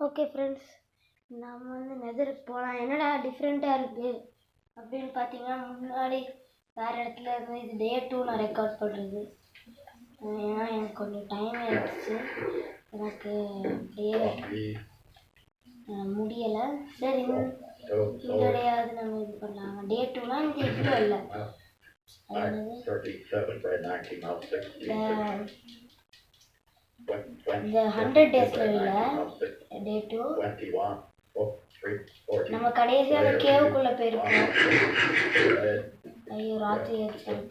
Okay friends, நம்ம நெதருக்கு போகலாம். என்னடா டிஃப்ரெண்ட்டாக இருக்குது அப்படின்னு பார்த்தீங்கன்னா, முன்னாடி வேறு இடத்துல இருந்து இது டே 2 நான் ரெக்கார்ட் பண்ணுறது. ஏன்னா எனக்கு கொஞ்சம் டைம் ஆகிடுச்சு, எனக்கு அப்படியே முடியலை. சரி, இதோடையாவது நம்ம இது பண்ணலாம். டே 2னா இந்த இவ்வளோ இல்லை, இந்த 100 டேஸில் இல்லை, டே 2. நம்ம கடைசியாக அந்த கேவுக்குள்ளே போயிருக்கோம். ஐயோ, ராத்திரி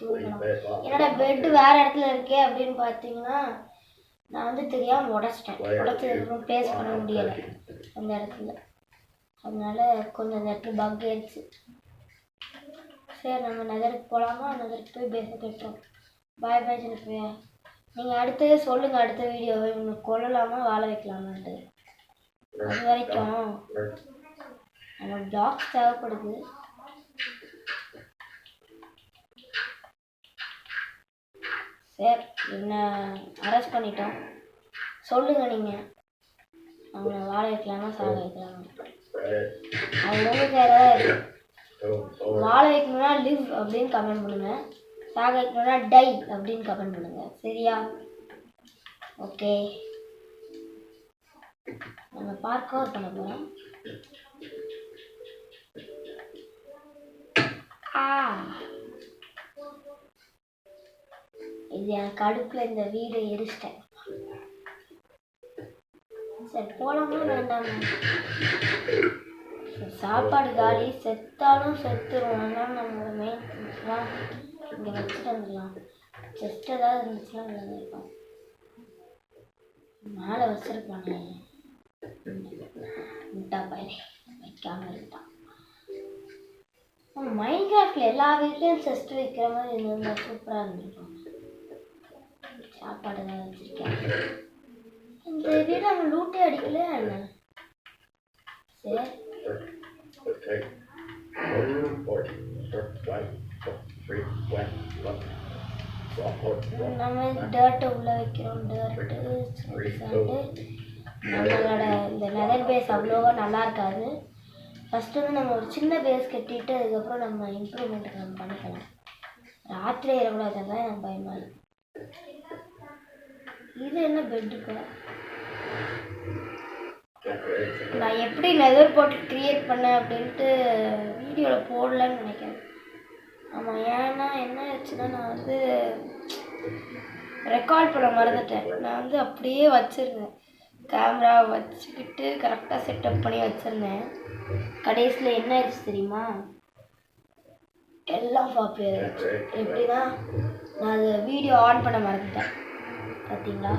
தூங்கணும். என்னடா பெட்டு வேறு இடத்துல இருக்கே அப்படின்னு பார்த்தீங்கன்னா, நான் தெரியாமல் உடச்சதுக்கப்புறம் ப்ளேஸ் பண்ண முடியலை அந்த இடத்துல. அதனால கொஞ்சம் அந்த இடத்துல பக் ஆயிடுச்சு. சரி, நம்ம நகருக்கு போகலாமா? நகருக்கு போய் பேச கட்டுறோம். பாய் பாய் சின்ன. நீங்கள் அடுத்தது சொல்லுங்கள், அடுத்த வீடியோவை உங்களுக்கு கொள்ளலாமா வாழ வைக்கலாமான்ட்டு. அது வரைக்கும் நம்ம பிளாக்ஸ் தேவைப்படுது. சரி, என்ன அரெஸ்ட் பண்ணிட்டோம். சொல்லுங்கள், நீங்கள் அவங்கள வாழ வைக்கலாமா சாக வைக்கலாமா? அவங்க யாராவது வாழ வைக்கணும்னா லிவ் அப்படின்னு கமெண்ட் பண்ணுங்கள், சாக வைக்கணும்னா டை அப்படின்னு கமெண்ட் பண்ணுங்கள். சரியா? ஓகே, நம்ம பார்க் அவுட் பண்ண போகிறோம். இது எனக்கு அடுப்பில் இந்த வீடு எரிச்சிட்டேன். சரி, போலாமா வேண்டாமா? சாப்பாடு காலி, செத்தாலும் செத்துரும். அதனால நம்மளோட மெயின் திங்ஸ்லாம் இங்கே வச்சுட்டு வந்துடலாம். செஸ்ட் ஏதாவது இருந்துச்சுன்னா இருப்போம். மேலே வச்சிருப்பானே முட்டா பயிரை வைக்காம இருந்தான். மைன்கிராஃப்டில் எல்லா வீட்லேயும் செஸ்ட் வைக்கிற மாதிரி இருந்திருந்தா சூப்பராக இருந்திருக்கும். சாப்பாடு ஏதாவது வச்சிருக்கேன். இந்த வீடு அவன் லூட்டே அடிக்கல என்ன? சரி, நம்ம டர்ட்டை உள்ள வைக்கிறோம். நம்மளோட இந்த நெதர் பேஸ் அவ்வளோவா நல்லா இருக்காது. ஃபஸ்ட்டு நம்ம ஒரு சின்ன பேஸ் கட்டிட்டு அதுக்கப்புறம் நம்ம இம்ப்ரூவ்மெண்ட்டுக்கு நம்ம பண்ணிக்கலாம். ராத்திரி ஏறக்கூடாது, தான் எனக்கு பயமாக இருக்கு. இது என்ன பெட்டுக்கு? நான் எப்படி நெதர் போட்டு க்ரியேட் பண்ணேன் அப்படின்ட்டு வீடியோவில் போடலன்னு நினைக்கிறேன். ஆமாம், ஏன்னா என்ன ஆச்சுன்னா நான் ரெக்கார்ட் பண்ண மறந்துட்டேன். நான் அப்படியே வச்சுருந்தேன், கேமரா வச்சுக்கிட்டு கரெக்டாக செட்டப் பண்ணி வச்சுருந்தேன். கடைசியில் என்ன ஆயிடுச்சு தெரியுமா? எல்லாம் ஃபாப்பி ஆயிடுச்சு. எப்படின்னா, நான் அது வீடியோ ஆன் பண்ண மறந்துட்டேன். பார்த்தீங்களா?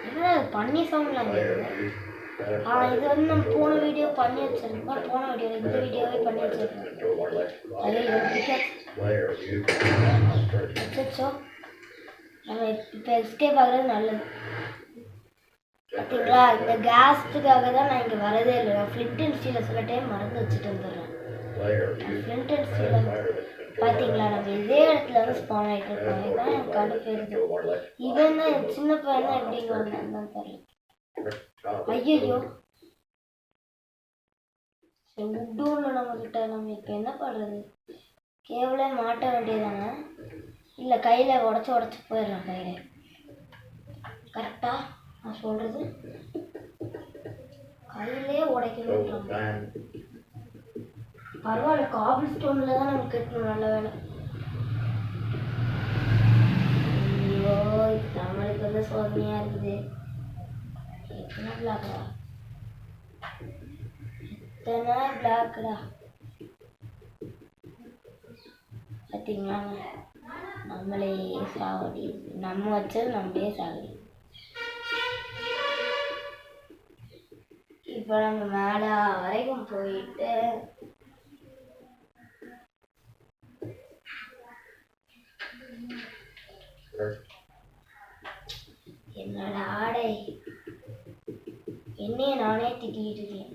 என்ன அது பண்ணி சவுண்ட்லாம் கேட்குது. இது நம்ம போன வீடியோ பண்ணி வச்சுருந்தோம். போன வீடியோவில் இந்த வீடியோவே பண்ணி வச்சுருந்தோம். அச்சோ, நம்ம இப்போ எஸ்கேப் ஆகிறது நல்லது. பார்த்தீங்களா? இந்த கேஸ்ட்டுக்காக தான் நான் இங்கே வரதே இல்லை. நான் ஃப்ளிண்ட் அண்ட் ஸ்டீலை சில டைம் மறந்து வச்சுட்டு வந்துடுறேன். ஃப்ளிண்ட் அண்ட் ஸ்டீலை பார்த்தீங்களா, நம்ம இதே இடத்துல ஸ்பான் ஆகிட்டு இருக்கோம். இதுதான் எனக்கு கடுப்பேறுது. இவன் தான் சின்ன பையன் தான் எப்படி வந்தான்னு தெரியல. ஐயோ, உட்டூர்ல நம்மக்கிட்ட நம்ம இப்போ என்ன பண்ணுறது? கேவலே மாட்ட வேண்டியதானே? இல்லை, கையில் உடச்சி போயிடலாம். கையில் கரெக்டாக நான் சொல்கிறது, கையிலே உடைக்கணும். பரவாயில்ல, காபிள் ஸ்டோனில் தான் நம்ம கட்டணும். நல்ல வேலை. ஐயோ, நம்மளுக்கு சோதனையாக இருக்குது. எத்தனை பிளாக்டா? பார்த்தீங்களா? நம்மளே சாவடி, நம்ம வச்சது நம்மளே சாவடி. இப்போ நம்ம மேலே வரைக்கும் போயிட்டு என்னோட ஆடை என்னையே நானே திட்டிக்கிட்டு இருக்கேன்.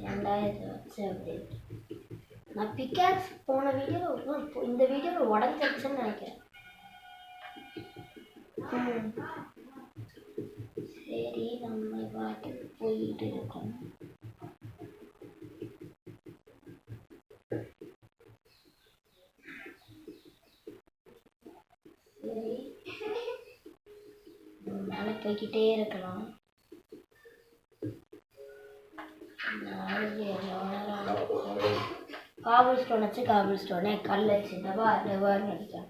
ஏன்டா இதை வச்சு அப்படின்னு. நான் பிக்காக்ஸ் போன வீடியோவில் இந்த வீடியோவில் உடஞ்சிருச்சுன்னு நினைக்கிறேன். சரி, சரி நம்ம பாட்டுக்கு போயிட்டு இருக்கோம். சரி மேலே போய்கிட்டே இருக்கலாம். காபிள் ஸ்டோன் வச்சு காபிள் ஸ்டோனே கல் வச்சுட்டவா ரெவர் நினைச்சேன்.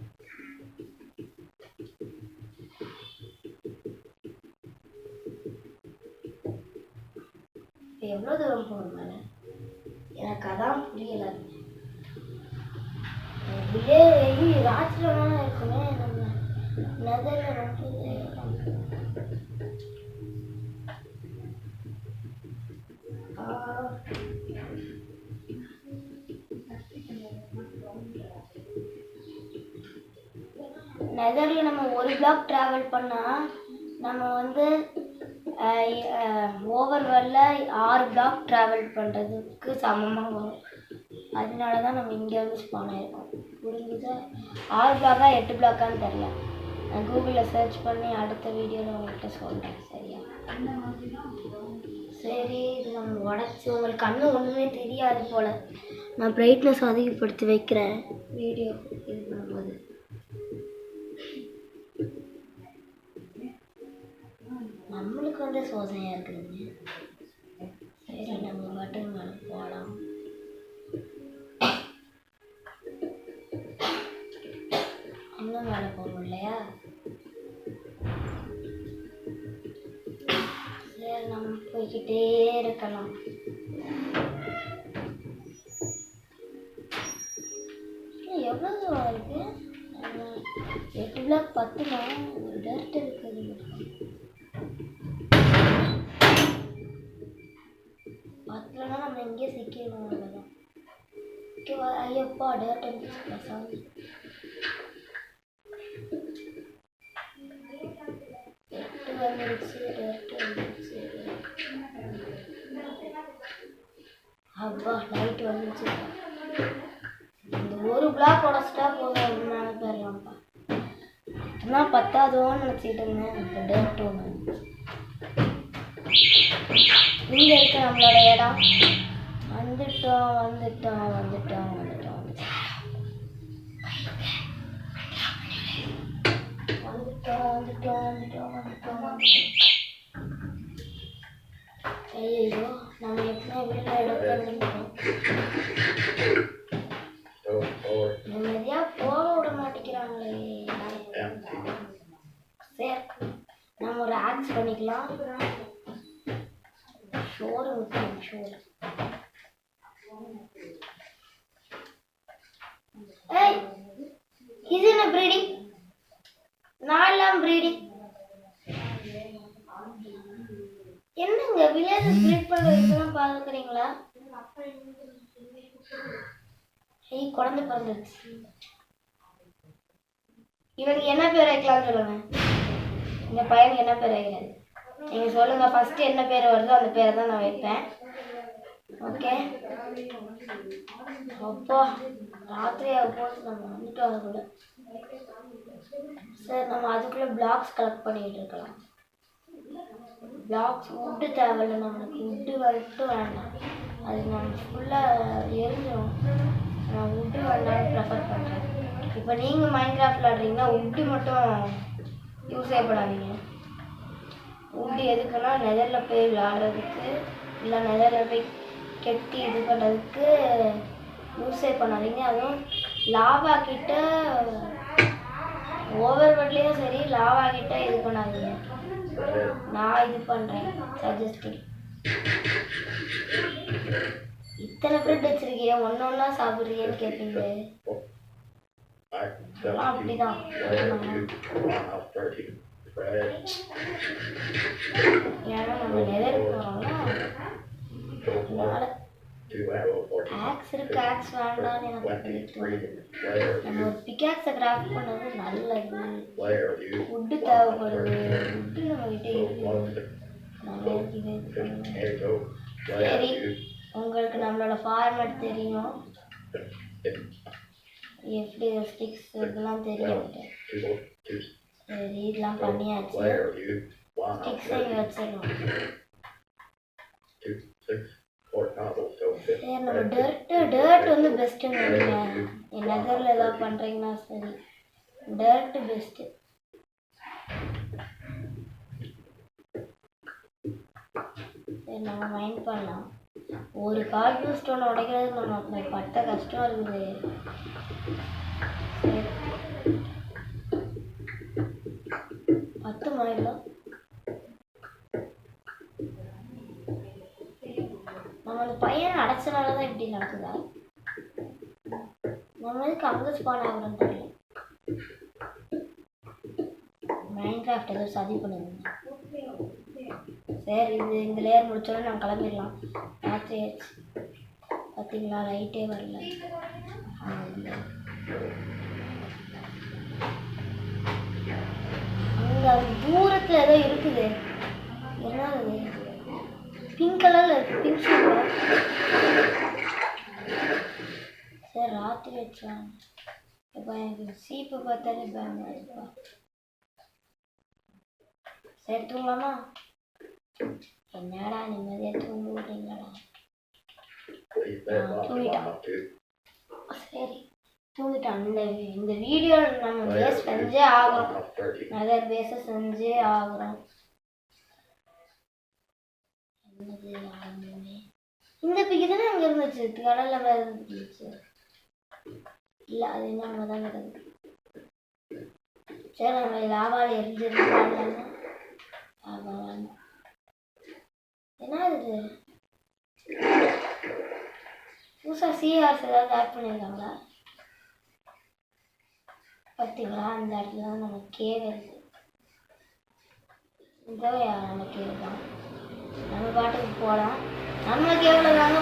எவ்வளோ தூரம் போகணும் மேலே எனக்கு அதான் புரியல. ராத்திரமான இருக்குமே நம்ம நெதர்ல ரொம்ப நெதர்ல நம்ம ஒரு பிளாக் டிராவல் பண்ணா நம்ம வந்து ஓவர்வேர்ல்டில் 6 பிளாக் ட்ராவல் பண்ணுறதுக்கு சமமாக வரும். அதனால தான் நம்ம இங்கே வந்து ஸ்பான் ஆகிருக்கோம். புரிஞ்சுதா? 6 பிளாக்கா 8 பிளாக்கான்னு தெரில. நான் கூகுளில் சர்ச் பண்ணி அடுத்த வீடியோவில் உங்கள்கிட்ட சொல்கிறேன். சரியா? சரி இது நம்ம உடச்சி உங்களுக்கு கண்ணு ஒன்றுமே தெரியாது போல். நான் பிரைட்னஸ் அதிகப்படுத்தி வைக்கிறேன் வீடியோ இது பண்ணும்போது. நம்மளுக்கு வந்து சோதனையாக இருக்குதுங்க. சரி நம்ம பட்டன் மேலே போகலாம். இன்னும் மேலே போகணும் இல்லையா? சரி நம்ம போய்கிட்டே இருக்கலாம். எவ்வளோ தூரம் இருக்கு? 8 பிளாக் 10 ஒரு டர்ட் இருக்குது. பத்துலனா நம்ம இங்கே சிக்கிடுவோம். அவ்வளோதான். ஐயப்பா டர்ட் வந்துச்சு. சாரி 8 வந்துருச்சு. டர்ட் வந்துருச்சு. அப்பா லைட் வந்துருச்சு. இந்த ஒரு பிளாக் உடச்சிட்டா போதும். மேலே போயிடலாம்ப்பா. நான் 10ஆவதோன்னு நினச்சிக்கிட்டு இருந்தேன். இப்போ டர்ட் ஒன்று இங்கே இருக்க நம்மளோட இடம். வந்துட்டோம் வந்துட்டோம் வந்துட்டோம் வந்துட்டோம் வந்துட்டோம் வந்துட்டோம் வந்துட்டோம் வந்துட்டோம். ஐயோ நம்ம எப்படியும் வீட்டில் எடுக்கணும். நிம்மதியாக போக விட மாட்டேங்கிறாங்களே. சரி நம்ம ஒரு ஆக்ஸ் பண்ணிக்கலாம். ஷோர் முக்கியம். ஷோர் இது என்ன ப்ரீடிங்? நாலாம் ப்ரீடிங் என்னங்க வில்லேஜ் ஸ்ப்ளிட் பண்ணுறதுலாம் பார்க்குறீங்களா? குழந்தை பிறந்துருச்சு. இவனுக்கு என்ன பேர் வைக்கலாம்னு சொல்லுங்க. இந்த பையனுக்கு என்ன பேர் வைக்கிறது நீங்கள் சொல்லுங்கள். ஃபஸ்ட்டு என்ன பேர் வருதோ அந்த பேரை தான் நான் வைப்பேன். ஓகே அப்பா ராத்திரியாக போது நம்ம வந்துட்டு அதுக்குள்ளே. சரி நம்ம அதுக்குள்ளே பிளாக்ஸ் கலெக்ட் பண்ணிகிட்டு இருக்கலாம். பிளாக்ஸ் உட்டு தேவையில்லை நம்மளுக்கு. உட்டு மட்டும் வேண்டாம். அது நம்ம ஃபுல்லாக எரிஞ்சிடும். நான் உட்டு வேண்டாம்னு ப்ரெஃபர் பண்ணுறேன். இப்போ நீங்கள் மைன்கிராஃப்ட் விளாட்றீங்கன்னா உட்டு மட்டும் யூஸே பண்ணாதீங்க. உட்டு எதுக்குன்னா நெதரில் போய் விளாட்றதுக்கு இல்லை நெதரில் போய் கெட்டி இது பண்ணுறதுக்கு யூஸே பண்ணாதீங்க. அதுவும் லாவா கிட்ட ஓவர்வேர்ல்ட்லேயும் சரி லாவா கிட்ட இது பண்ணாதீங்க. நான் இது பண்ணுறேன் சஜஸ்டிங். இத்தனை பிரெட் வச்சிருக்கிய ஒன்று ஒன்றா சாப்பிட்றீங்கன்னு கேட்பீங்களே. அப்படிதான் ஏன்னா நம்ம நெதருக்கு போகிறோம்னா ஆக்ஸ் இருக்கு. ஆக்ஸ் வேண்டான்னு எனக்கு தோணுது. நம்ம ஒரு பிகாக்ஸை கிராஃப்ட் பண்ணது நல்லது. உட்டு தேவைப்படுது. உட்டு நம்மகிட்ட இருக்குது. நம்ம சரி உங்களுக்கு நம்மளோட ஃபார்மேட் தெரியும். எப்படி ஸ்டிக்ஸ் இதெல்லாம் தெரியும். சரி இதெல்லாம் பண்ணியாச்சு. ஸ்டிக்ஸை இங்கே வச்சிடலாம். சரி நம்ம டர்ட் வந்து பெஸ்ட்டுங்க. நீங்கள் என் நகரில் ஏதாவது பண்ணுறீங்கன்னா சரி, டர்ட்டு பெஸ்ட்டு. சரி நம்ம மைண்ட் பண்ணலாம். ஒரு கார்பன் ஸ்டோன் உடைக்கிறது நம்ம பட்ட கஷ்டம் இருக்குது. சரி 10 மணிலாம் நம்ம அந்த பையனை அடைச்சனால தான் இப்படி நடக்குதா? நம்ம எதுக்கு அங்கே ஸ்பான் ஆகுறோன்னு தெரியல. மைண்ட் கிராஃப்ட் ஏதோ சதி பண்ணுங்க. சரி இது இந்த லேயர் முடிச்சோடனே நம்ம கிளம்பிடலாம். ராத்திரி ஆயிடுச்சு பார்த்தீங்களா, லைட்டே வரல. அங்கே தூரத்தில் ஏதோ இருக்குது. என்னது பிங்க் கலரில் இருக்குது, பிங்க் ஷேப்பில். சரி ராத்திரி வச்சலாம். இப்போ எனக்கு சீப்பை பார்த்தாலே பயமா இருக்குப்பா. சரி தூங்கலாமா? என்னடா நிம்மதியாக தூங்க விட்டீங்களாடா? தூங்கிட்டான். சரி தூங்கிட்டான். இந்த வீடியோ நம்ம பேஸ் செஞ்சே ஆகிறோம். நிறைய பேஸை செஞ்சே ஆகிறோம். என்னது ஆரம்பமே இந்த பிக்கு தானே அங்கே இருந்துச்சு, கடலில் வேறு இருந்துச்சு. இல்லை அது என்ன அங்கே தான் கிடக்கு. சரி நம்ம லாவால் எரிஞ்சிருந்தாங்க. என்ன இது புதுசாக சிஆர்ஸ் ஏதாவது ஆட் பண்ணியிருக்காங்களா? பார்த்தீங்களா அந்த இடத்துல தான் நம்ம கேவ் இருக்குது. இந்த நம்ம கேவ் தான். நம்ம பாட்டுக்கு போகலாம். நம்ம கேவில் தாங்க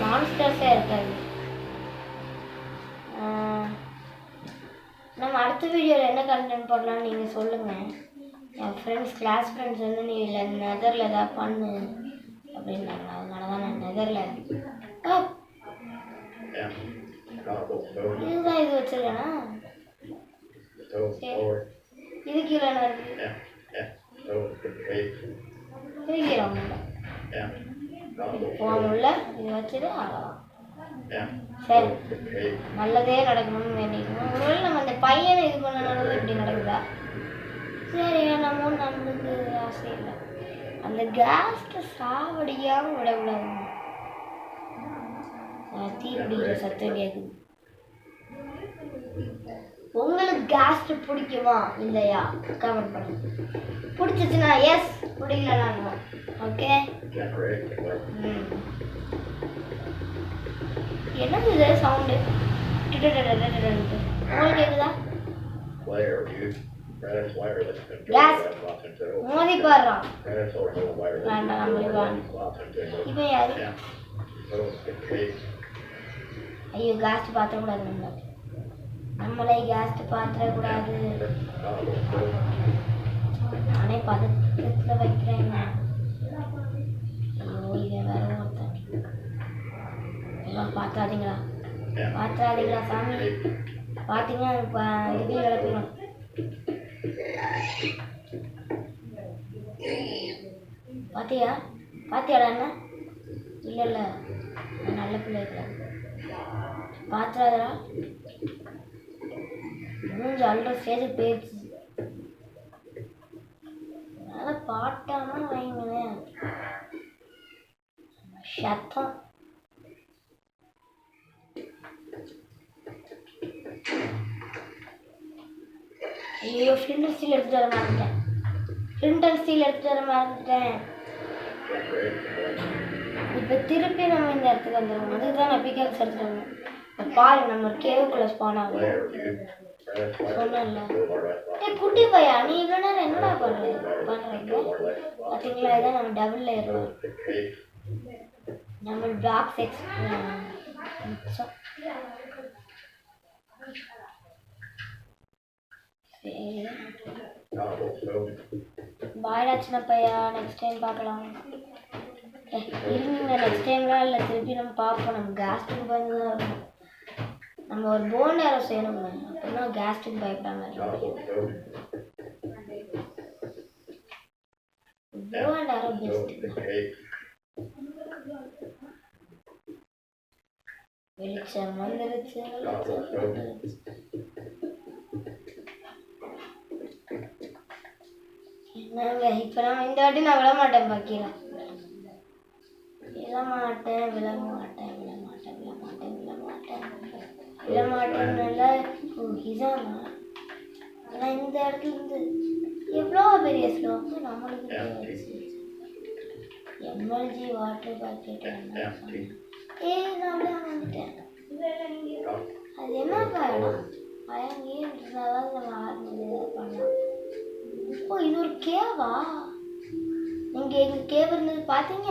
மான்ஸ்டர்ஸே இருக்காது. நம்ம அடுத்த வீடியோவில் என்ன கண்டென்ட் போடலாம்னு நீங்கள் சொல்லுங்கள். என் கிளாஸ் ஃப்ரெண்ட்ஸ் வந்து நீ இல்லை நெதரில் ஏதாவது பண்ணு அப்படின்னாங்க. அதனால தான் நான் நெதரில் இதுதான் இது வச்சிருக்கேனா? சரி இது கீழே என்ன இருக்கு? இது கீழே ஒன்றும் போகணும்ல, இது வச்சுட்டு அவ்வளோதான். சரி நல்லதே நடக்கணும்னு வேண்டிக்கணும். ஒருவேளை நம்ம அந்த பையனை இது பண்ணனால இப்படி நடக்குதா? சரி நம்ம நம்மளுக்கு ஆசை இல்லை. அந்த கேஸ்ட்டை சாவடியாமல் விடக்கூடாதுங்க. தீ பிடிக்கிற சத்தம் கேட்குது. உங்களுக்கு கேஸ்ட் பிடிக்குமா இல்லையா கமெண்ட் பண்ணுங்க. பிடிச்சிச்சுன்னா எஸ், பிடிக்கலன்னா ஓகே. என்னது இது சவுண்டு? உங்களுக்கு கேட்குதா? கேஸ் மோதி பாடுறான். வேண்டாம் நம்மளே இப்போ யாரு? ஐயோ கேஸ்ட் பாத்திரக்கூடாது. நம்மளே கேஸ்ட் பாத்திரக்கூடாது. நானே பதத்தில் வைக்கிறேன். ஐயோ இவன் வேற ஒருத்தன். எல்லாம் பார்த்தாதீங்களா சாமி. பார்த்தீங்கன்னா இப்போ இது கிளப்பிடும். பாத்தியாடா என்ன? இல்லை நல்ல பிள்ளை பாத்திராதரா மூஞ்சி அல்ற ஸ்டேஜுக்கு போயிடுச்சு. அதனால் பாட்டானா வைங்களேன் சத்தம். ஐயோ ஃப்ளிண்ட் ஸ்டீல் எடுத்துகிட்டு வர மறந்துட்டேன். இப்போ திருப்பி நம்ம இந்த இடத்துக்கு வந்துடுவோம். அதுக்கு தான் நான் பிகாக்ஸ் எடுத்துகிட்டு வந்தேன். இப்போ பாரு நம்ம கேவுக்குள்ளே ஸ்பான் ஆகும் சொன்னல. குட்டி பையா நீ இவ்வளோ நேரம் என்னடா பண்ணுறீங்க? பார்த்தீங்களா இதான் நம்ம டபுள் ஏறுவோம். நம்ம பிளாக் செக்ஸ் பாய்டா சின்ன பையா. நெக்ஸ்ட் டைம் பார்க்கலாம். இருங்க நெக்ஸ்ட் டைம்லாம் இல்லை, திருப்பி நம்ம பார்ப்போம். நம்ம கேஸ்ட்ரிக் பயந்து தான் இருக்கணும். நம்ம ஒரு போன் ஏரோ செய்யணுங்க, அப்படின்னா கேஸ்ட்ரிக் பயப்படாம. Go and arrow best. வெளிச்சம் வந்துருச்சு. என்னங்க இப்ப நான் இந்த வாட்டி நான் விட மாட்டேன் பாக்கீங்களா? விழமாட்டேன்னு இதானா? ஆனா இந்த இடத்துல இருந்து எவ்வளோ பெரிய ஸ்லோப்பு நம்மளுக்கு எம்எல்ஜி வாட்டர் பாக்கெட் நான் வந்துட்டேன். அது என்ன காரணம்? பயங்கேன்றதால நம்ம ஆரம்பிச்சு பண்ணலாம். ஓ இது ஒரு கேவா? நீங்க எங்க கேவ் இருந்தது பாத்தீங்க?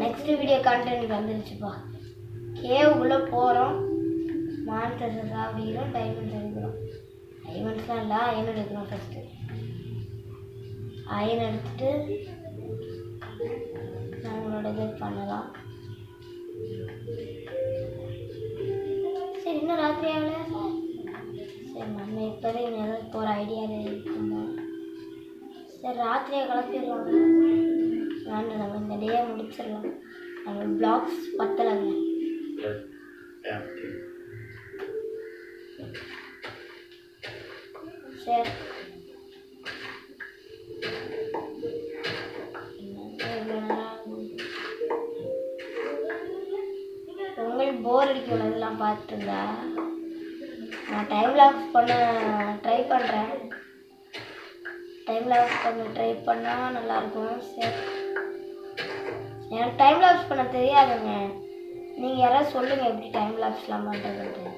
நெக்ஸ்ட் வீடியோ கண்டென்ட் வந்துருச்சுப்பா. கேவ் உள்ள போறோம். மான்ஸ்டர்ஸ் ஆகிரும். டைமண்ட்ஸ் எடுக்கிறோம். டைமண்ட்ஸ்லாம் இல்லை, அயன் எடுக்கிறோம். ஃபர்ஸ்ட் அயன் எடுத்துட்டு நம்மளோட இது பண்ணலாம். சரி இன்னும் ராத்திரி ஆகலையா சார்? சரி நம்ம இப்போதே ஏதாவது போகிற ஐடியாவில் இருக்கோம். சரி ராத்திரியை கிளப்பிடலாம். வேண்டாம் நம்ம இந்த டேயை முடிச்சிடலாம். நம்ம பிளாக்ஸ் பத்தலைங்க. சரி உங்களுக்கு போர் அடிக்கும் இதெல்லாம் பார்த்துருந்தா நான் டைம் லாப்ஸ் பண்ண ட்ரை பண்ணுறேன். டைம் லாப்ஸ் பண்ண ட்ரை பண்ணால் நல்லாயிருக்கும். சரி எனக்கு டைம் லாப்ஸ் பண்ண தெரியாதுங்க. நீங்கள் யாராவது சொல்லுங்கள் எப்படி டைம் லாப்ஸ்லாம் பண்ணுறதுன்ட்டு.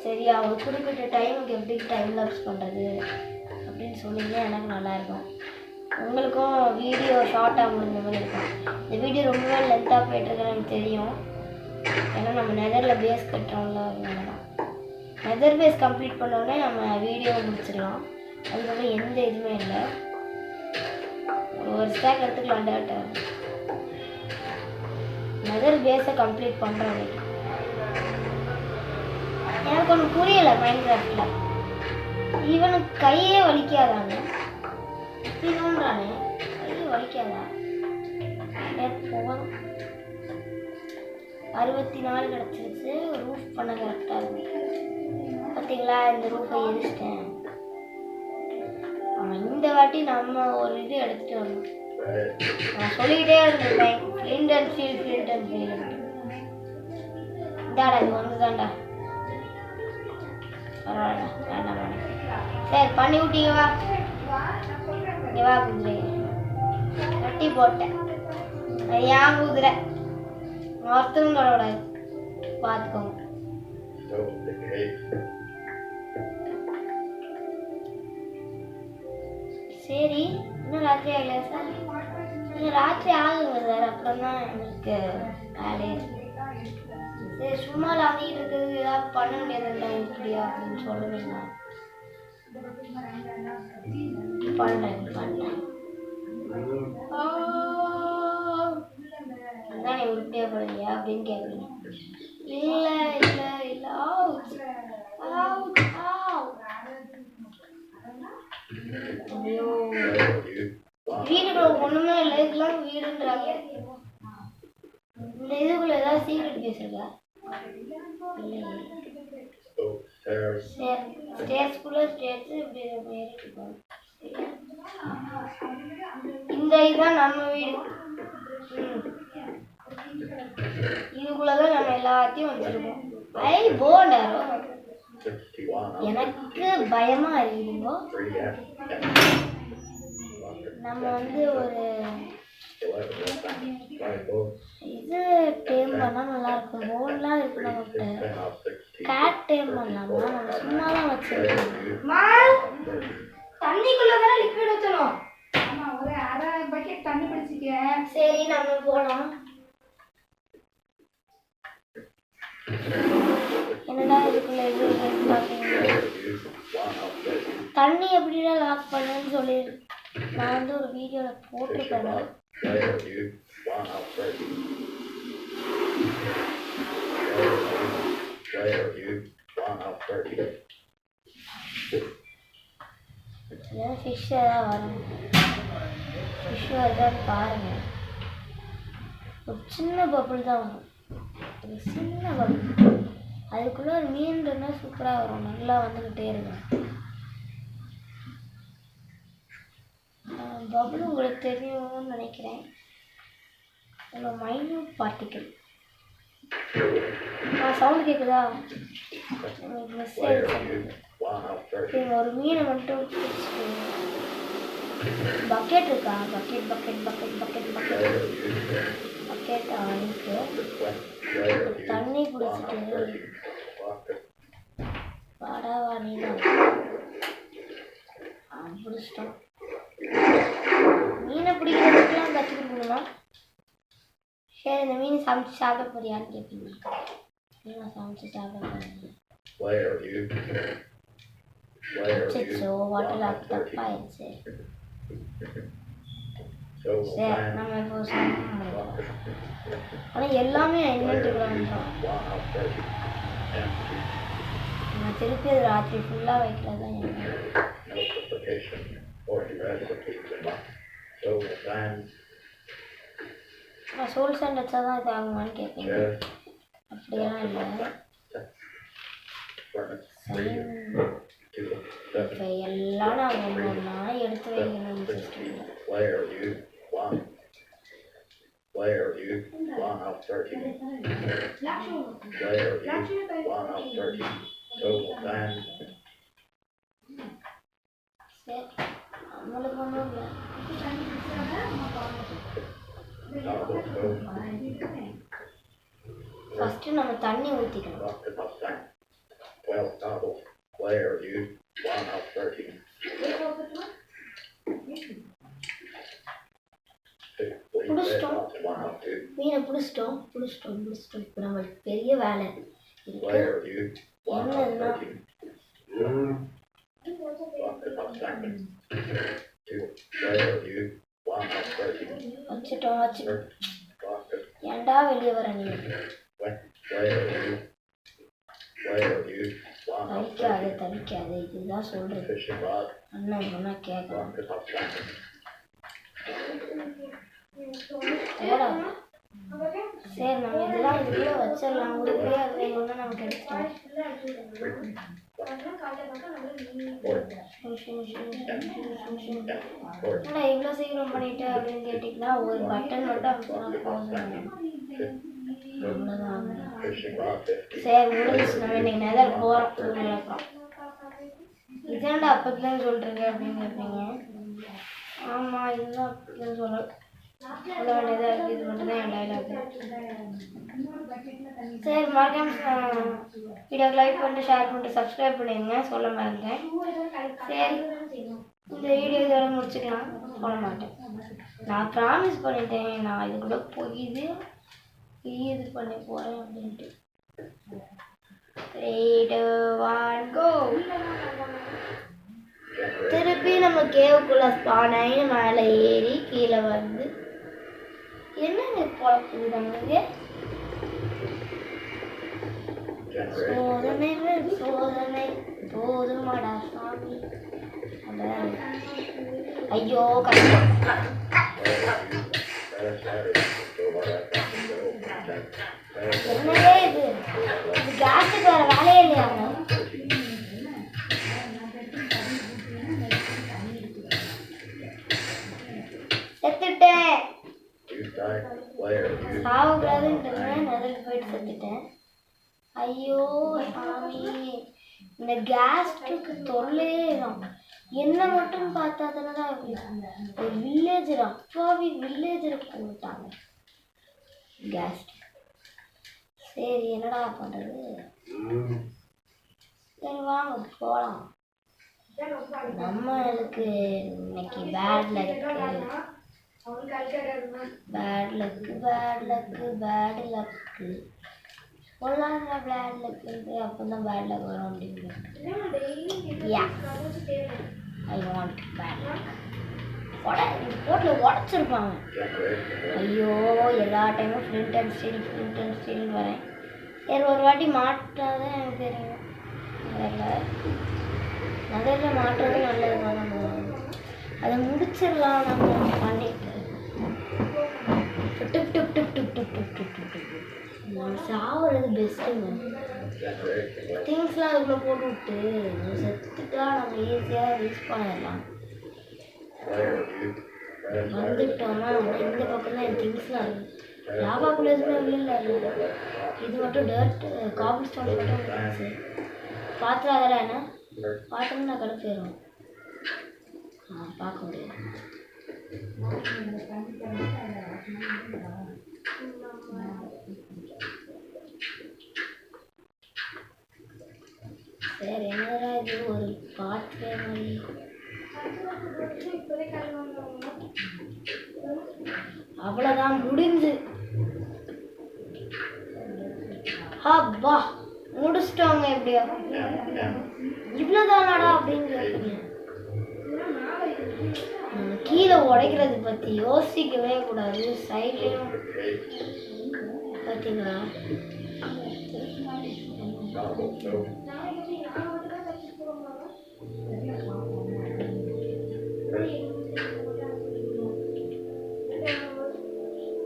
சரியா ஒரு குறிப்பிட்ட டைமுக்கு எப்படி டைம் லாப்ஸ் பண்ணுறது அப்படின்னு சொன்னீங்கன்னா எனக்கு நல்லாயிருக்கும். உங்களுக்கும் வீடியோ ஷார்ட்டாக முடிஞ்ச மாதிரி இருக்கும். இந்த வீடியோ ரொம்பவே லென்த்தாக போய்ட்டுருக்குன்னு எனக்கு தெரியும். ஏன்னா நம்ம நெதரில் பேஸ் கட்டுறோம்ல, அதனால தான். நெதர் பேஸ் கம்ப்ளீட் பண்ணோடனே நம்ம வீடியோ முடிச்சிடலாம். அதுக்கப்புறம் எந்த இதுவுமே இல்லை. ஒரு ஸ்டாக் எடுத்துக்கலாம் டேட்டா. நெதர் பேஸை கம்ப்ளீட் பண்ணுறோம் இன்னைக்கு. எனக்கு ஒன்று புரியலை மைன்கிராஃப்டில். இவனுக்கு கையே வலிக்காதாங்க. இப்படின்றானே கையே வலிக்காதா? போதும் 64 கிடச்சிருச்சு. ரூஃப் பண்ண கரெக்டாக இருக்கும். பார்த்தீங்களா இந்த ரூஃபை எரிச்சிட்டேன். இந்த வாட்டி நம்ம ஒரு இது எடுத்துகிட்டு வரணும். நான் சொல்லிக்கிட்டே இருந்திருப்பேன் flint and steel flint and steel. இதாடா இது வந்து தான்டா. பரவாயில்ல வேண்டாம் வேண்டாம். சரி பண்ணி விட்டீங்க வா. இங்கே வா குதிரை. கட்டி போட்டேன். ஏன் குதிரை ஒருத்தவங்களோட பார்த்துக்கோங்க. சரி இன்னும் ராத்திரி ஆகலையா சார்? இன்னும் ராத்திரி ஆகுங்க சார். அப்புறம் தான் எங்களுக்கு வேலையே. சரி சும்மா லாங்கிட்டு இருக்குது ஏதாவது பண்ண முடியாதுல்ல இப்படியா அப்படின்னு சொல்லுவீங்க. பண்ணுறேன் அதான் நீ உருப்படியா போடுவியா அப்படின்னு கேட்குறீங்க. இல்லை இல்லை இல்லை. ஐயோ வீடுக்குள்ள ஒண்ணுமே இல்லை. இதெல்லாம் வீடுன்றாங்க. இந்த இதுக்குள்ள ஏதாவது சீக்ரெட் பேசுறதா? ஸ்டேட்ஸ்குள்ள ஸ்டேட்ஸ் இப்படி ஏறிட்டு போகணும். இந்த இதுதான் நம்ம வீடு. இதுக்குள்ளதான் நம்ம எல்லாத்தையும் வச்சிருக்கோம். ஐ போண்டாரோ எனக்கு பயமா இருக்குதுங்கோ. நம்ம வந்து ஒரு இது டேம் பண்ணா நல்லா இருக்கும். போன்லாம் இருக்கு நம்மகிட்ட. கேட் டேம் பண்ணலாமா? நம்ம சும்மா தான் வச்சிருக்கோம். தண்ணிக்குள்ளதானே லிக்விட் ஊற்றணும். ஆமா ஒரு அரை பக்கெட் தண்ணி பிடிச்சிக்க. சரி நம்ம போலாம். என்னடா இதுக்குள்ள இது தண்ணி எப்படிலாம் லாக் பண்ணுன்னு சொல்லி நான் வந்து ஒரு வீடியோவில் போட்டிருப்பேன். ஃபிஷ் ஏதாவது வரும். ஃபிஷ் வருதான்னு பாருங்கள். ஒரு சின்ன பப்புள் தான் வரும், ஒரு சின்ன பப்புள். அதுக்குள்ளே ஒரு மீன் இருந்தால் சூப்பராக வரும், நல்லா வந்துக்கிட்டே இருக்கும். பப்புள் உங்களுக்கு தெரியும்னு நினைக்கிறேன். உங்கள் மைன்யூட் பார்ட்டிக்கல் சவுண்டு கேட்குதா? மிஸ் ஆகிடுச்சு. ஒரு மீனை மட்டும் பக்கெட் இருக்கா? Bucket bucket bucket bucket bucket bucket ஆளுக்கு தண்ணி பிடிச்சிட்டு வாடா வாடினா பிடிச்சிட்டோம். மீனை பிடிக்கிறதுக்கெல்லாம் கற்றுக் கொடுக்கணுமா? சரி, இந்த மீன் சமைச்சு சாப்பிட போறியான்னு கேட்பீங்க. நான் சமைச்சு சாப்பிட போறேன். அச்சோ, வாட்டர் தப்பாயிடுச்சு. சரி, நம்ம இப்போ ஆனால் எல்லாமே என்னன்ட்டுருக்குறோம். நான் திருப்பி அது ராத்திரி ஃபுல்லாக வைக்கிறது தான் நான் சோல் சாண்ட் வச்சா தான் இது ஆகுமான்னு கேட்பீங்க. அப்படியெல்லாம் இல்லை. இப்போ எல்லாம் நான் ஒன்றா எடுத்து வைக்கணும் சிஸ்டமில். சரி, நம்மளுக்கு ஒன்றும் இல்லை. ஃபஸ்ட்டு நம்ம தண்ணி ஊற்றிக்கணும். பிடிச்சிட்டோம், மீனை பிடிச்சிட்டோம். இப்போ நம்மளுக்கு பெரிய வேலை இருக்கு. என்னதுன்னா வச்சுட்டோம். ஏன்டா வெளியே வர நீ? தவிக்காது. இதுதான் சொல்றது. அண்ணன் சொன்னா கேட்கலாம். சரி, நம்ம இதெல்லாம் இதுக்குள்ளே வச்சிடலாம். உருப்படியே அதில் ஒன்று நமக்கு எடுத்துட்டோம். ஆனால் இவ்வளோ சீக்கிரம் பண்ணிட்டு அப்படின்னு கேட்டிங்கன்னா ஒரு பட்டன் மட்டும் அமுக்கினா போதும். அவ்வளோதான். சரி, முடிஞ்சிச்சு. நம்ம இன்னைக்கு நெதர் போகிறோம். இதாண்டா அப்போதான் சொல்கிறீங்க அப்படின்னு கேட்பீங்க. ஆமாம், இதுதான் அப்போதான் சொல்கிறேன். சொல்ல வேண்டியதாக இருக்குது. இது மட்டும்தான் என் டைலாக். சரி, மறக்காம வீடியோக்கு லைக் பண்ணிட்டு ஷேர் பண்ணிட்டு சப்ஸ்கிரைப் பண்ணிடுங்க. சொல்ல மறந்தேன். சரி, இந்த வீடியோ இதோட முடிச்சுக்கலாம். சொல்ல மாட்டேன். நான் ப்ராமிஸ் பண்ணிட்டேன், நான் இது கூட போய் இது பண்ண போகிறேன் அப்படின்ட்டு. 3, 2, 1 கோ. திருப்பி நம்ம கேவுக்குள்ள ஸ்பான் ஆகி மேலே ஏறி கீழே வந்து என்னங்க குழப்பது நம்மளுக்கு? சோதனை போதுமாடா சாமி. ஐயோ, கஷ்டம். என்னவே இது கேஸுக்கு வேற வேலையே இல்லையாங்க? செத்துட்டேன். சாவக்கூடாதுன்றேன், நெதல் போயிட்டு செத்துட்டேன். ஐயோ சாமி, இந்த கேஸ்ட்ருக்கு தொல்லையே தான். என்ன மட்டும் பார்த்தா தானே ஒரு வில்லேஜர், அப்பாவி வில்லேஜரை போட்டாங்க கேஸ்ட். சரி, என்னடா பண்ணுறது? சரி, வாங்க போகலாம். நம்மளுக்கு இன்னைக்கு பேட் லக்கு. சொல்லாங்க பேட் லக்கு. அப்போ தான் பேட் லக் வரும் அப்படின்னு. I want bad luck. இந்த போட்டில் உடச்சிருப்பாங்க. ஐயோ, எல்லா டைமும் ஃப்ளிண்ட் அண்ட் ஸ்டீல்னு வரேன். சரி, ஒரு வாட்டி மாட்டாதான் எனக்கு தெரியும். நகரில் மாட்டுறது நல்லது தான். முடிச்சிடலாம் நம்ம பண்ணிட்டு. Dip dip dip dip dip dip dip dip dip. நம்ம சாவுறது பெஸ்ட்டுங்க. திங்ஸ்லாம் அதுக்குள்ளே போட்டு விட்டு செத்துட்டா நம்ம ஈஸியாக யூஸ் பண்ணிடலாம். வந்துட்டோம்னா இந்த பக்கம் தான் என் திங்ஸ்லாம் இருக்குது. லாவாக்குள்ளே எதுவுமே இல்லை. இது மட்டும் டர்ட் காபிள் ஸ்டோன் மட்டும் இருந்துச்சு. பாத்திரம் அதெல்லாம் என்ன பாத்திரம் நான் கடை போயிடும். பார்க்க முடியாது. சரி என்னடா இது ஒரு பாத்திரம் மாதிரி. அவ்வளோதான் முடிஞ்சு. அப்பா முடிச்சிட்டோங்க. எப்படியோ இவ்வளோதானாடா அப்படின்னு கேட்குறீங்க. கீழே உடைக்கிறது பற்றி யோசிக்கவே கூடாது. சைட்லேயும் பார்த்தீங்களா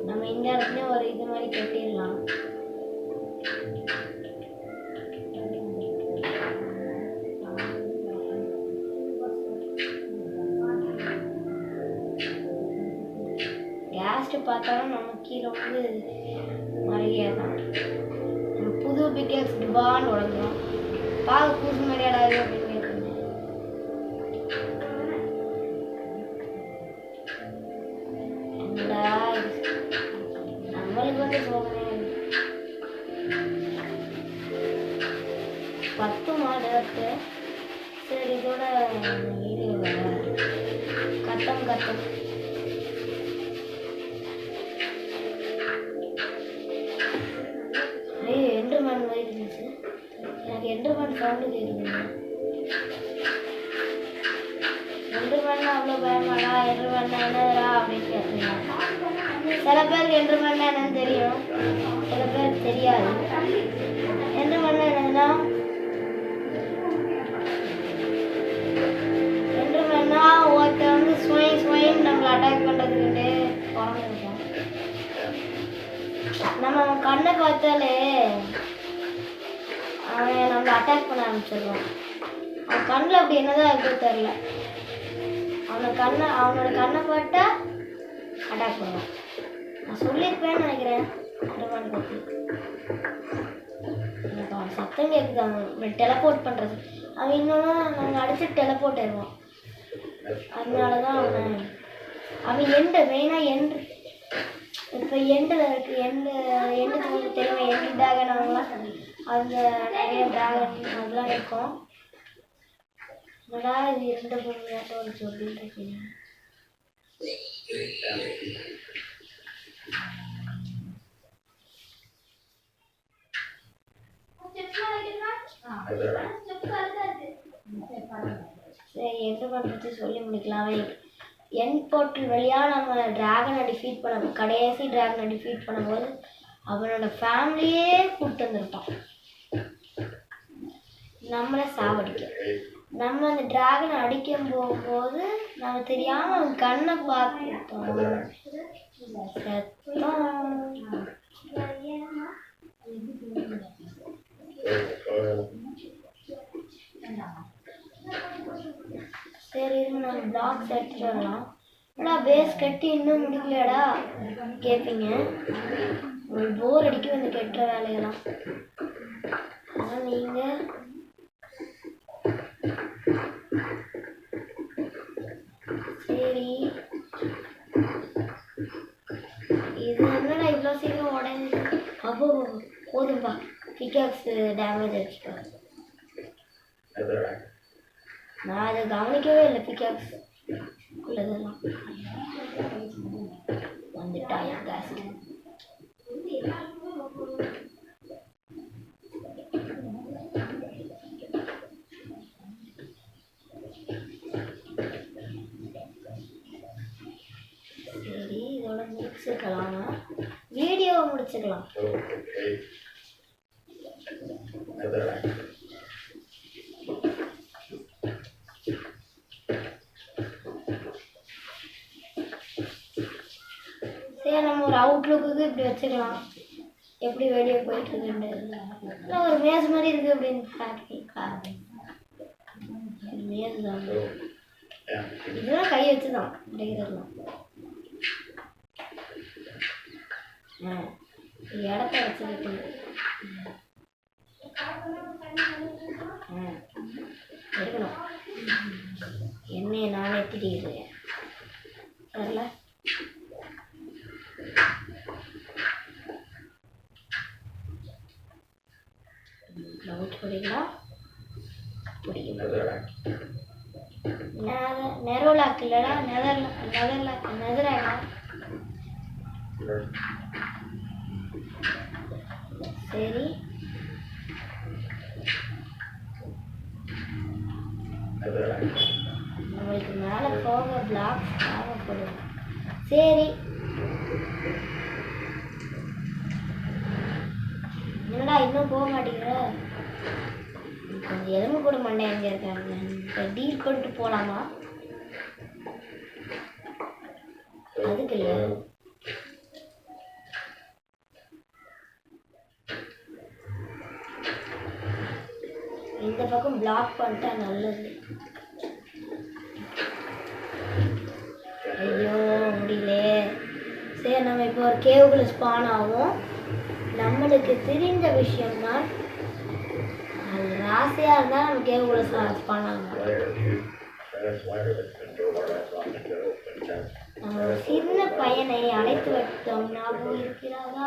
நம்ம இந்த இடத்துல ஒரு இது மாதிரி கட்டிடலாம். கேஸ்ட் பார்த்தாலும் நம்ம கீழே வந்து மறையதான். நம்ம புது பிக்கெட்ஸ் டிபான்னு உடஞ்சிடும். பார்க்க புது மாதிரியாடாது அப்படின்னு கேட்குறேன். நம்மளுக்கு வந்து சோதனை 10 மாடு இருக்கு. சரி இதோட வீடியோ கட்டம் எண்டர்மேன் மாதிரி இருந்துச்சு. எனக்கு எண்டர்மேன் சவுண்டு கேட்குதுங்க. எண்டர்மேன்னா அவ்வளோ பயமாடா? எண்டர்மேன்னா என்னதுடா அப்படின்னு கேட்குறீங்க. சில பேருக்கு எண்டர்மேன்னா என்னன்னு தெரியும், சில பேருக்கு தெரியாது. எண்டர்மேன்னா என்னதுன்னா எண்டர்மேன்னா ஒருத்தர் வந்து ஸ்வைன் நம்மளை அட்டாக் பண்ணுறதுக்கிட்டே பிறந்திருக்கோம். நம்ம கண்ணை பார்த்தாலே அவன் நம்மளை அட்டாக் பண்ண ஆரம்பிச்சிடுவான். அவன் கண்ணில் அப்படி என்னதான் இருக்குன்னு தெரில. அவனோட கண்ணை பார்த்தா அட்டாக் பண்ணுவான். நான் சொல்லியிருப்பேன்னு நினைக்கிறேன் எண்டர்மேன் பற்றி. எனக்கு அவன் சத்தம் கேட்குது. அவன் டெலப்போர்ட் பண்ணுறது. அவன் இன்னொன்று நாங்கள் அடித்து டெலப்போர்ட் ஆயிடுவான். அதனால தான் அவன் மெயினாக இப்போ எண்டில் இருக்குது. எண்டுக்கு தெரியும். எண்டு டிராகன் அவங்களாம் அந்த நிறைய டிராகன் அதெல்லாம் இருக்கும். என்னடா இது 2 பூமியாட்டம் ஒரு சொல்லிட்டு இருக்கீங்க. சரி எண்டர்மேன் பற்றி சொல்லி முடிக்கலாம். எண்ட் போர்ட்டல் வழியாக நம்ம டிராகனை டிஃபீட் கடைசி டிராகனை டிஃபீட் பண்ணும்போது அவனோட ஃபேமிலியே கூப்பிட்டு வந்திருப்பான் நம்மளை சாவடிக்க. நம்ம அந்த டிராகனை அடிக்கும் போகும்போது நம்ம தெரியாமல் அவன் கண்ணை பார்த்துட்டோம். சரி நம்ம பிளாக்ஸ் எடுத்துட்டு வரலாம். ஆனால் பேஸ் கட்டி இன்னும் முடிக்கலையாடா கேட்பீங்க. உங்களுக்கு போர் அடிக்கும் இந்த கெட்டுற வேலையெல்லாம். ஆனால் நீங்கள் சரி இது என்னடா இவ்வளோ சீக்கிரம் உடஞ்சி. அப்போ போதும்பா. பிக்காக்ஸ் டேமேஜ் ஆகிடுச்சுப்பா. நான் அதை கவனிக்கவே இல்லை. பிக்காக்ஸ் உள்ளதெல்லாம் வந்துட்டாயா கேஸ். சரி இதோட முடிச்சுக்கலாம். வீடியோவை முடிச்சுக்கலாம். அவுட்லுக்கு இப்படி வச்சுக்கலாம். எப்படி வெளியே போயிட்டு இருக்குன்னு ஒரு மேஸ் மாதிரி இருக்கு அப்படின்னு மேஸ் தான். இதுதான் கை வச்சுதான் அடைக்கிறதுலாம். இடத்த வச்சுக்கிட்டு எடுக்கணும். எண்ணெயை நானே திட்டிக்கிறேன் வரல. பிடிங்களா பிடிக்கும். நெரோலாக் இல்லடா, நெதராடா. சரி நம்மளுக்கு மேலே போக பிளாக் தேவைப்படும். சரி என்னடா இன்னும் போக மாட்டேங்கிற? கொஞ்சம் எலும்பு கூட மண்டை எங்க இருக்காங்க. இப்போ டீல் பண்ணிட்டு போகலாமா? அதுக்கு இல்லை, இந்த பக்கம் பிளாக் பண்ணிட்டா நல்லது. ஐயோ முடியல. சரி நம்ம இப்போ ஒரு கேவுக்குள்ள ஸ்பான் ஆகும். நம்மளுக்கு தெரிஞ்ச விஷயம்தான், அது ராசியாக இருந்தால் நம்ம கேவுக்குள்ள ஸ்பான் ஆகும். நம்ம ஒரு சின்ன பையனை அழைத்து வைத்தோம், ஞாபகம் இருக்கிறதா?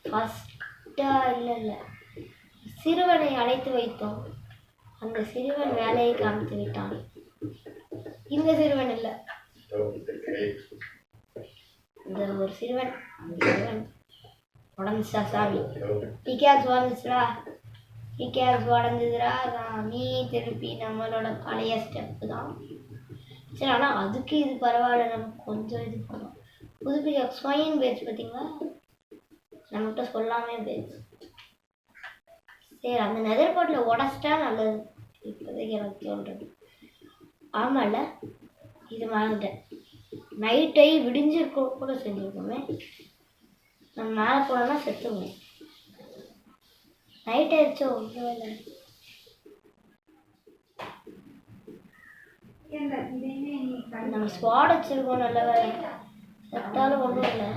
ஃபஸ்ட்டா இல்லை, சிறுவனை அழைத்து வைத்தோம். அந்த சிறுவன் வேலையை காமித்து விட்டான். இந்த சிறுவன் இல்லை, இந்த ஒரு சிறுவன். உடஞ்சிச்சா சாமி? டிகேஸ் உடஞ்சிச்சுடா, டிகேஸ் உடஞ்சிதுடா சாமி. திருப்பி நம்மளோட பழைய ஸ்டெப்பு தான். சரி, ஆனால் அதுக்கு இது பரவாயில்ல, நமக்கு கொஞ்சம் இது பண்ணும். புதுப்பிக்க ஸ்வயின் பேஜ் பார்த்தீங்களா, நம்மகிட்ட சொல்லாமே பேஜ். சரி, அந்த நெதர் போட்டில் உடச்சிட்டா நல்லது இப்போதைக்கு எனக்கு தோன்றது. ஆமாம்ல, இது மறந்துட்டேன். நைட்டை விடிஞ்சிருக்க கூட செஞ்சுருக்கோமே. நம்ம மேலே போனோம்னா செத்துவோம். நைட் ஆயிடுச்சோ? இல்லை, நம்ம ஸ்பாட் வச்சுருக்கோம். நல்ல வேலை, செத்தாலும் ஒன்றும் இல்லை.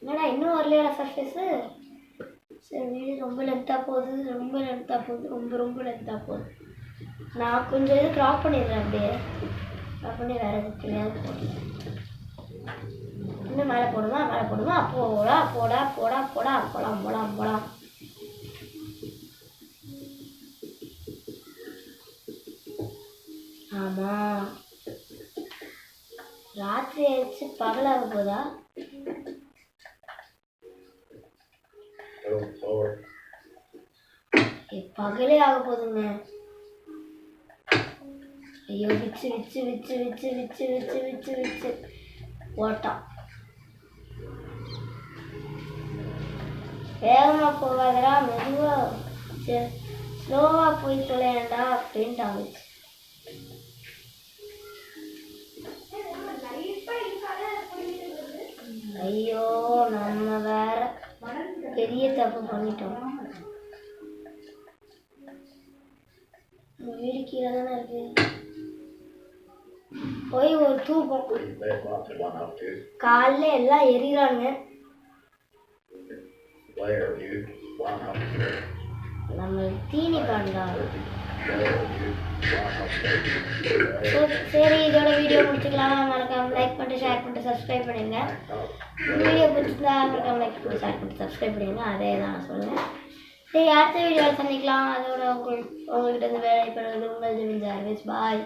என்னடா இன்னும் வரலையா சர்ஃபேஸு? சரி, வீடு ரொம்ப லென்த்தாக போகுது, ரொம்ப லென்த்தாக போகுது. நான் கொஞ்சம் இது க்ராப் பண்ணிடுறேன். அப்படியே க்ராப் பண்ணி வேறு எதுக்கு தெரியாது போடுறேன். இன்னும் மேலே போடுமா? போடா. ஆமாம், ராத்திரி ஆயிடுச்சு, பகலாக போதா? பகலே ஆக போதுங்க. ஐயோ, விச்சு ஓட்டா. வேகமா போகாதடா, மெதுவா ஸ்லோவா போய் தொலையண்டா அப்படின்ட்டு ஆகுச்சு. ஐயோ, நம்ம வேற பெரிய தப்பு பண்ணிட்டோம். வீடு கீழே தானே இருக்கு. போய் ஒரு தூக்கம். காலைல எல்லாம் எரிகிறாங்க. நம்ம தீனி காண்டா. சரி, இதோட வீடியோ முடிச்சுக்கலாம். மறக்காம லைக் பண்ணிட்டு, ஷேர் பண்ணிட்டு, சப்ஸ்கிரைப் பண்ணிடுங்க. வீடியோ பிடிச்சிருந்தா மறக்காம லைக் பண்ணிட்டு, ஷேர் பண்ணிட்டு, சப்ஸ்கிரைப் பண்ணிடுங்க. அதே தான் நான் சொல்லுவேன். சரி, அடுத்த வீடியோவில் சந்திக்கலாம். அதோட உங்கள்கிட்ட இருந்து வேலை பெறுவது உங்கள் ஜெமின் ஜார்விஸ். பாய்.